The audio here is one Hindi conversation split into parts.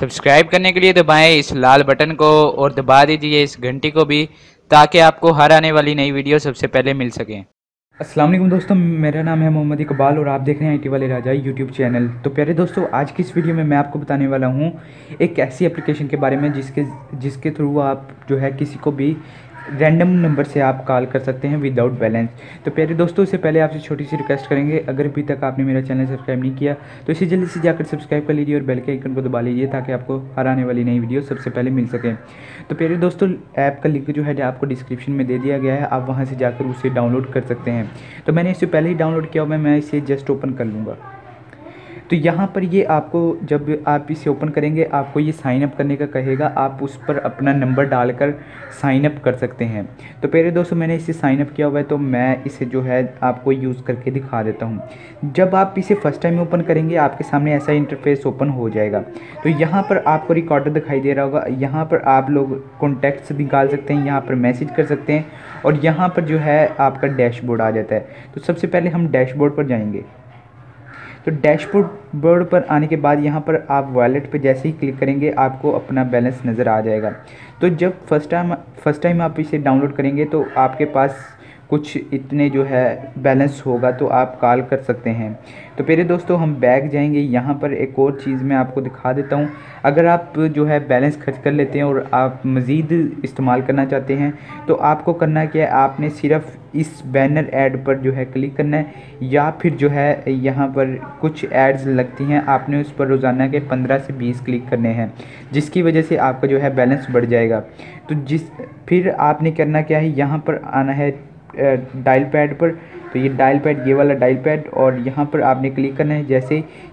सब्सक्राइब करने के लिए दबाएं इस लाल बटन को और दबा दीजिए इस घंटी को भी, ताकि आपको हर आने वाली नई वीडियो सबसे पहले मिल सकें। अस्सलाम वालेकुम दोस्तों, मेरा नाम है मोहम्मद इकबाल और आप देख रहे हैं आईटी वाले राजा यूट्यूब चैनल। तो प्यारे दोस्तों, आज की इस वीडियो में मैं आपको बताने वाला हूं एक ऐसी एप्लीकेशन के बारे में जिसके थ्रू आप जो है किसी को भी रैंडम नंबर से आप कॉल कर सकते हैं विदाउट बैलेंस। तो प्यारे दोस्तों, इससे पहले आपसे छोटी सी रिक्वेस्ट करेंगे, अगर अभी तक आपने मेरा चैनल सब्सक्राइब नहीं किया तो इसे जल्दी से जाकर सब्सक्राइब कर लीजिए और बेल के आइकन को दबा लीजिए ताकि आपको हर आने वाली नई वीडियो सबसे पहले मिल सके। तो प्यारे दोस्तों, ऐप का लिंक जो है आपको डिस्क्रिप्शन में दे दिया गया है, आप वहाँ से जाकर उसे डाउनलोड कर सकते हैं। तो मैंने इससे पहले ही डाउनलोड किया हुआ है, मैं इसे जस्ट ओपन कर लूँगा। तो यहाँ पर ये आपको जब आप इसे ओपन करेंगे आपको ये साइन अप करने का कहेगा, आप उस पर अपना नंबर डालकर साइन अप कर सकते हैं। तो प्यारे दोस्तों, मैंने इसे साइन अप किया हुआ है, तो मैं इसे जो है आपको यूज़ करके दिखा देता हूँ। जब आप इसे फर्स्ट टाइम ओपन करेंगे आपके सामने ऐसा इंटरफेस ओपन हो जाएगा। तो यहाँ पर आपको रिकॉर्डर दिखाई दे रहा होगा, यहाँ पर आप लोग कॉन्टैक्ट्स निकाल सकते हैं, यहाँ पर मैसेज कर सकते हैं और यहाँ पर जो है आपका डैशबोर्ड आ जाता है। तो सबसे पहले हम डैशबोर्ड पर जाएंगे। तो डैशबोर्ड पर आने के बाद यहाँ पर आप वॉलेट पे जैसे ही क्लिक करेंगे आपको अपना बैलेंस नज़र आ जाएगा। तो जब फर्स्ट टाइम आप इसे डाउनलोड करेंगे तो आपके पास कुछ इतने जो है बैलेंस होगा तो आप कॉल कर सकते हैं। तो मेरे दोस्तों, हम बैक जाएंगे। यहाँ पर एक और चीज़ मैं आपको दिखा देता हूँ। अगर आप जो है बैलेंस खर्च कर लेते हैं और आप मज़ीद इस्तेमाल करना चाहते हैं तो आपको करना क्या है, आपने सिर्फ इस बैनर ऐड पर जो है क्लिक करना है, या फिर जो है यहाँ पर कुछ एड्स लगती हैं, आपने उस पर रोज़ाना के 15 से 20 क्लिक करने हैं, जिसकी वजह से आपका जो है बैलेंस बढ़ जाएगा। तो फिर आपने करना क्या है, यहाँ पर आना है डायल पैड पर। तो ये डायल पैड, ये वाला डायल पैड, और यहाँ पर आपने क्लिक करना है।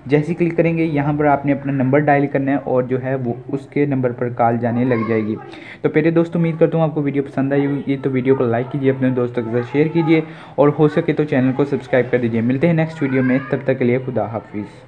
जैसे क्लिक करेंगे यहाँ पर आपने अपना नंबर डायल करना है और जो है वो उसके नंबर पर कॉल जाने लग जाएगी। तो मेरे दोस्तों, उम्मीद करता हूँ आपको वीडियो पसंद आई होगी। तो वीडियो को लाइक कीजिए, अपने दोस्तों के साथ शेयर कीजिए और हो सके तो चैनल को सब्सक्राइब कर दीजिए। मिलते हैं नेक्स्ट वीडियो में, तब तक के लिए खुदा हाफिज़।